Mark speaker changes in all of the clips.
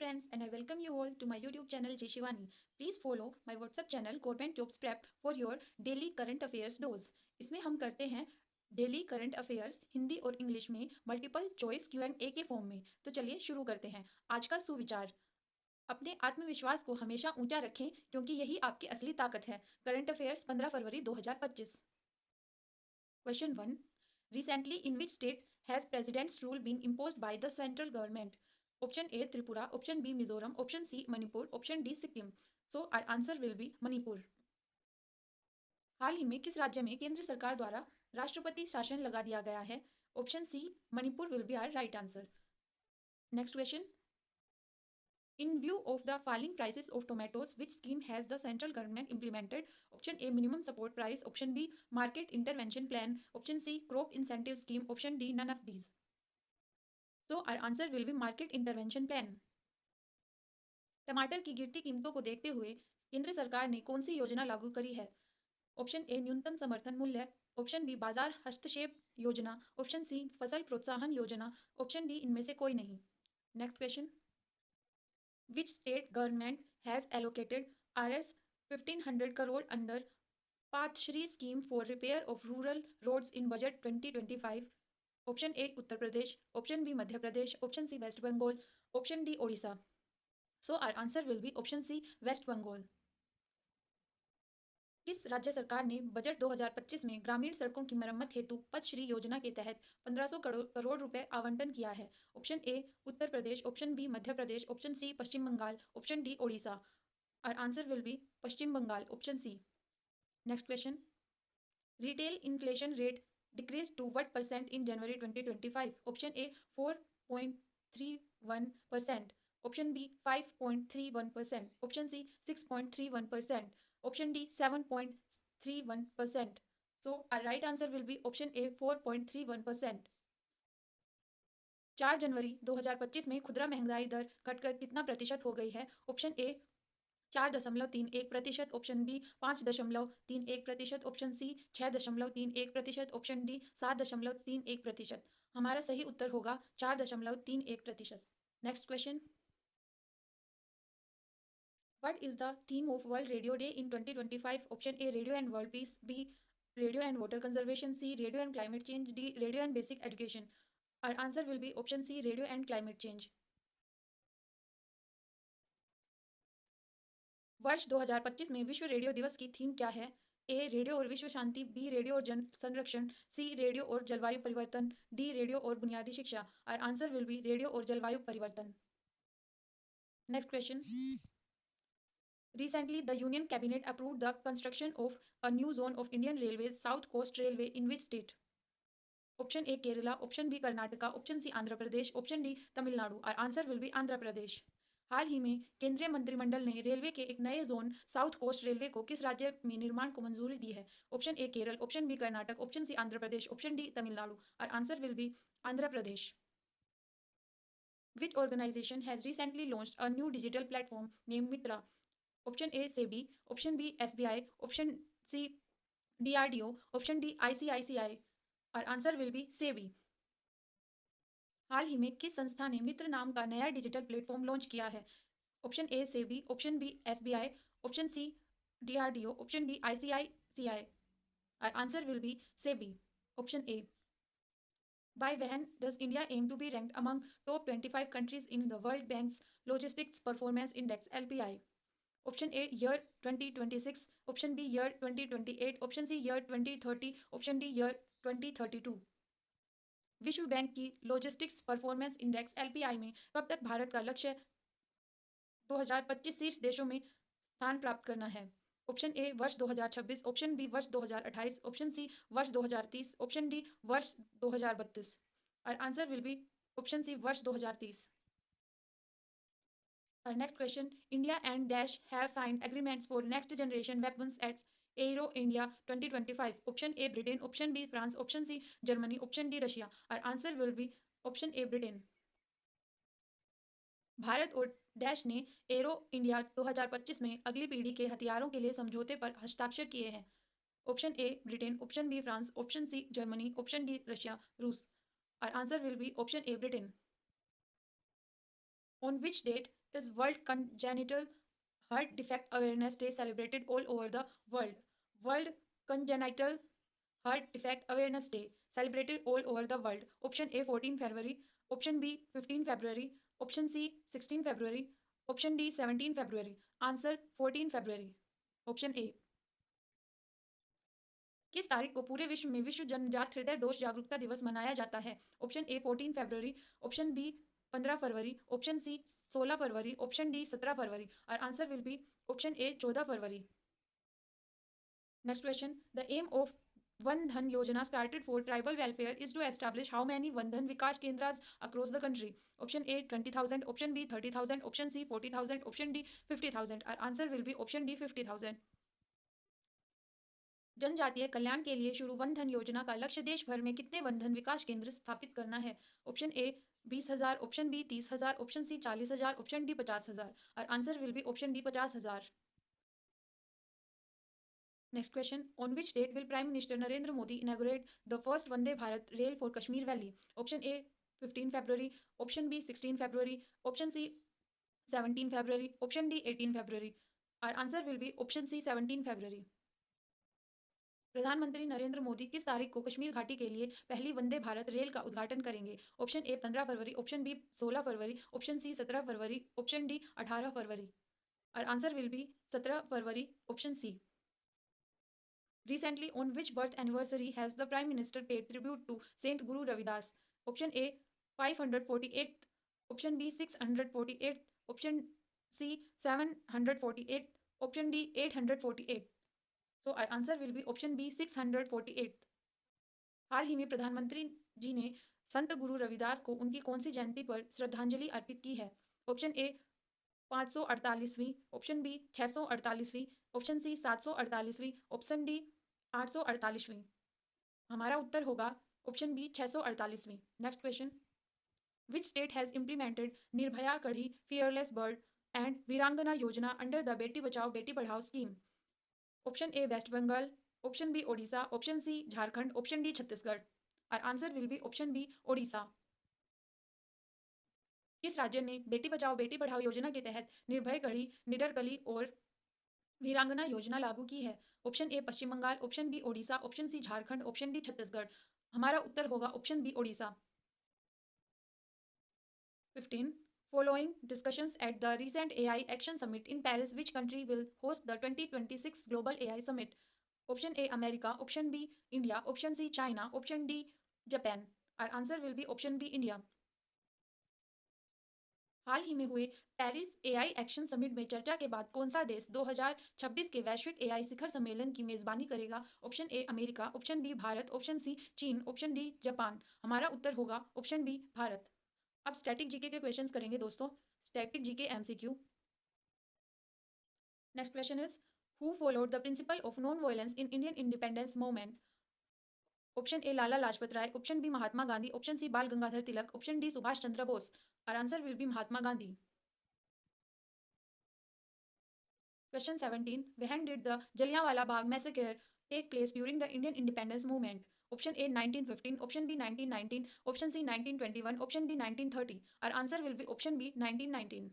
Speaker 1: friends, and I welcome you all to my YouTube channel Jay Shivani. Please follow my WhatsApp channel Government Jobs Prep for your daily current affairs dose. इसमें हम करते हैं daily current affairs Hindi और English में multiple choice Q&A के form में। तो चलिए शुरू करते हैं। आज का सुविचार, अपने आत्मविश्वास को हमेशा ऊंचा रखें क्योंकि यही आपकी असली ताकत है। करंट अफेयर्स 15 फरवरी 2025। Question 1, recently in which state has president's rule been imposed by the central government? Option A Tripura, option B Mizoram, option C Manipur, option D Sikkim. So our answer will be Manipur. हाल ही में किस राज्य में केंद्र सरकार द्वारा राष्ट्रपति शासन लगा दिया गया है? Option C Manipur will be our right answer. Next question, in view of the falling prices of tomatoes, which scheme has the central government implemented? Option A, minimum support price, option B, market intervention plan, option C, crop incentive scheme, option D, none of these. So our answer will be market intervention plan. टमाटर की गिरती कीमतों को देखते हुए केंद्र सरकार ने कौन सी योजना लागू करी है? ऑप्शन ए, न्यूनतम समर्थन मूल्य, ऑप्शन बी, बाजार हस्तक्षेप योजना, ऑप्शन सी, फसल प्रोत्साहन योजना, ऑप्शन डी, इनमें से कोई नहीं। Next question, which state government has allocated Rs 1500 crore under Pathshri scheme for repair of rural roads in budget 2025? Option A Uttar Pradesh, option B Madhya Pradesh, option C West Bengal, option D Odisha. So our answer will be option C West Bengal. किस राज्य सरकार ने budget 2025 में ग्रामीण सड़कों की मरम्मत हेतु पथश्री योजना के तहत 1500 करोड़ रुपए आवंटन किया है? Option A Uttar Pradesh, option B Madhya Pradesh, option C Paschim Bengal, option D Odisha. Our answer will be Paschim Bengal, option C. Next question, retail inflation rate decrease to what percent in January 2025? Option A 4.31%, option B 5.31%, option C 6.31%, option D 7.31%. So our right answer will be option A 4.31%. 4 जनवरी 2025 में खुदरा महंगाई दर घटकर कितना प्रतिशत हो गई है? Option A 4.31%, option B 5.31%, option C 6.31%, option D 7.31%। हमारा सही उत्तर होगा 4.31%। Next question, What is the theme of World Radio Day in 2025? Option A, Radio and World Peace, B, Radio and Water Conservation, C, Radio and Climate Change, D, Radio and Basic Education. Our answer will be option C, Radio and Climate Change. वर्ष 2025 में विश्व radio दिवस की theme क्या है? ए, radio और विश्व शांति, B, radio और जन संरक्षण, सी, रेडियो और जलवायु परिवर्तन, डी, रेडियो और बुनियादी शिक्षा। Our answer will be radio और जलवायु परिवर्तन। Next question, Recently, the Union Cabinet approved the construction of a new zone of Indian Railways South Coast Railway in which state? Option A, Kerala, option B, Karnataka, option C, Andhra Pradesh, option D, Tamil Nadu. Our answer will be Andhra Pradesh. हाल ही में केंद्रीय मंत्रिमंडल ने railway के एक नए zone south coast railway को किस राज्य में निर्माण को मंजूरी दी है? Option A Kerala, option B Karnataka, option C Andhra Pradesh, option D Tamil Nadu. Our answer will be Andhra Pradesh. Which organization has recently launched a new digital platform named Mitra? Option A SEBI, option B SBI, option C DRDO, option D ICICI. और answer will be SEBI. हाल ही में किस संस्था ने मित्र नाम का नया डिजिटल प्लेटफॉर्म लॉन्च किया है? Option A SEBI, option B SBI, option C DRDO, option D ICICI. और answer will be SEBI, option A. By when does India aim to be ranked among top 25 countries in the World Bank's Logistics Performance Index (LPI)? Option A year 2026, option B year 2028, option C year 2030, option D year 2032। विश्व bank की logistics performance index LPI में कब तक भारत का लक्ष्य 2025 शीर्ष देशों में स्थान प्राप्त करना है? ऑप्शन ए वर्ष 2026, ऑप्शन बी वर्ष 2028, ऑप्शन सी वर्ष 2030, ऑप्शन डी वर्ष 2032। Our answer will be option C वर्ष 2030। Our next question, India and Dash have signed agreements for next generation weapons at Aero India 2025. Option A Britain, option B France, option C Germany, option D Russia. Our answer will be option A Britain. Bharat और dash ने arrow India 2025 में अगली पीढ़ी के हथियारों के लिए समझौते पर हस्ताक्षर किए हैं। Option A Britain, option B France, option C Germany, option D Russia, रूस। Our answer will be option A Britain. On which date is World Congenital Heart Defect Awareness Day celebrated all over the world? World Congenital Heart Defect Awareness Day celebrated all over the world. Option A 14 February, option B 15 February, option C 16 February, option D 17 February. Answer 14 February. Option A. किस तारीख को पूरे विश्व में विश्व जन्मजात हृदय दोष जागरूकता दिवस मनाया जाता है? Option A 14 February, option B 15 February, option C 16 February, option D 17 February our answer will be option A 14 February. Next question. The aim of Van Dhan Yojana started for tribal welfare is to establish how many Van Dhan Vikas Kendras across the country? Option A 20,000, option B 30,000, option C 40,000, option D 50,000. Our answer will be option D 50,000. जनजातीय कल्याण के लिए शुरू one धन योजना का लक्ष्य देश भर में कितने वन धन विकास केंद्र स्थापित करना है? Option A 20,000, option B 30,000, option C 40,000, option D 50,000 our answer will be option D 50,000. Next question. On which date will Prime Minister Narendra Modi inaugurate the first Vande Bharat rail for Kashmir Valley? Option A 15 February, option B 16 February, option C 17 February, option D 18 February. Our answer will be option C 17 February. प्रधानमंत्री नरेंद्र मोदी किस तारीख को कश्मीर घाटी के लिए पहली Vande Bharat rail का उद्घाटन करेंगे? Option A 15 February, option B 16 February, option C 17 February, option D 18 February our answer will be 17 February, option C. Recently, on which birth anniversary has the Prime Minister paid tribute to Saint Guru Ravidas? Option A 548th, option B 648th, option C 748th, option D 848. So our answer will be option B 648. हाल ही में प्रधानमंत्री जी ने संत गुरु रविदास को उनकी कौन सी जयंती पर श्रद्धांजलि अर्पित की है? ऑप्शन ए 548वीं, ऑप्शन बी 648वीं, ऑप्शन सी 748वीं, ऑप्शन डी 848वीं. हमारा उत्तर होगा ऑप्शन बी 648वीं. Next question. Which state has implemented Nirbhaya Kadi fearless bird and Veerangana योजना under the Beti Bachao Beti Padhao scheme? Option A West Bengal, option B Odisha, option C Jharkhand, option D Chhattisgarh और answer will be option B Odisha. किस राज्य ने बेटी बचाओ बेटी पढ़ाओ योजना के तहत निर्भय कढ़ी, निडर कली और वीरांगना योजना लागू की है? Option A Paschim Bengal, option B Odisha, option C Jharkhand, option D Chhattisgarh. हमारा उत्तर होगा option B Odisha. 15. Following discussions at the recent AI Action Summit in Paris, which country will host the 2026 Global AI Summit? Option A America, option B India, option C China, option D Japan. Our answer will be option B India. हाल ही में हुए Paris AI action summit में चर्चा के बाद कौन सा देश 2026 के वैश्विक एआई शिखर सम्मेलन की मेजबानी करेगा? Option A America, option B Bharat, option C चीन, ऑप्शन डी जापान. हमारा उत्तर होगा ऑप्शन बी भारत. अब स्टैटिक जीके के क्वेश्चंस करेंगे दोस्तों. Static GK MCQ. Next question is who followed the principle of non violence in Indian independence movement? Option A Lala Lajpat Rai, option B Mahatma Gandhi, option C Bal Gangadhar Tilak, option D Subhash Chandra Bose. Our answer will be Mahatma Gandhi. Question 17. When did the Jallianwala Bagh massacre take place during the Indian independence movement? Option A 1915, option B 1919, option C 1921, option D 1930. Our answer will be option B 1919.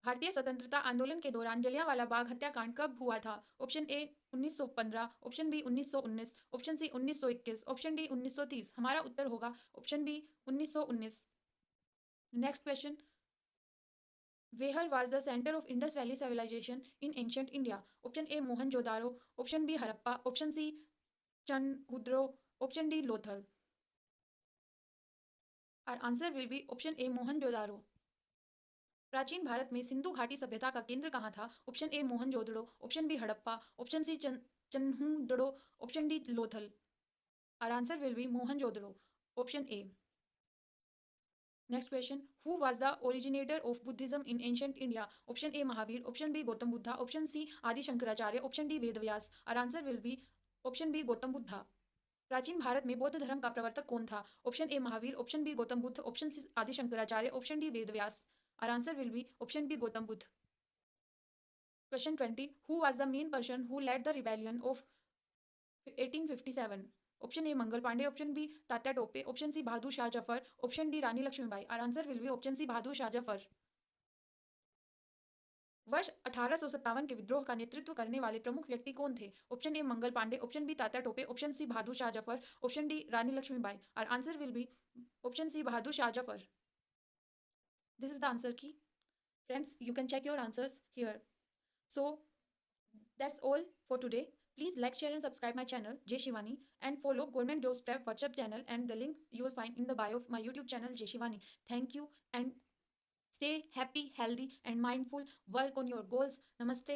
Speaker 1: भारतीय स्वतंत्रता आंदोलन के दौरान जलियांवाला बाग हत्याकांड कब हुआ था? Option A 1915, option B 1919, option C 1921, option D 1930. हमारा उत्तर होगा option B 1919. Next question. Where was the centre of Indus valley civilisation in ancient India? Option A Mohenjodaro, option B Harappa, option C Chanhudaro, option D Lothal. Our answer will be option A Mohenjodaro. प्राचीन भारत में सिंधु घाटी सभ्यता का केंद्र कहाँ था? Option A Mohenjodaro, option B Harappa, option C Chanhudaro, option D Lothal. Our answer will be Mohenjodaro, option A. Next question. Who was the originator of Buddhism in ancient India? Option A Mahavir, option B Gautam Buddha, option C Adi Shankaracharya, option D Vedvyas. Our answer will be option B Gautam Buddha. प्राचीन भारत में बौद्ध धर्म का प्रवर्तक कौन था? Option A Mahavir, option B Gautam Buddha, option C Adi Shankaracharya, option D Vedvyas. Our answer will be option B Gautam Buddha. Question 20. Who was the main person who led the rebellion of 1857? Option A Mangal Pandey, option B Tatya Tope, option C Bahadur Shah Jafar, option D Rani Lakshmibai. Our answer will be option C Bahadur Shah Jafar. वर्ष 1857 के विद्रोह का नेतृत्व करने वाले प्रमुख व्यक्ति कौन थे? Option A Mangal Pandey, option B Tatya Tope, option C Bahadur Shah Zafar, option D Rani Laxmibai. Our answer will be option C Bahadur Shah Zafar. This is the answer key. Friends, you can check your answers here. So that's all for today. Please like, share and subscribe my channel Jay Shivani, and follow Government Jobs Prep WhatsApp channel, and the link you will find in the bio of my YouTube channel Jay Shivani. Thank you, and stay happy, healthy and mindful. Work on your goals. Namaste.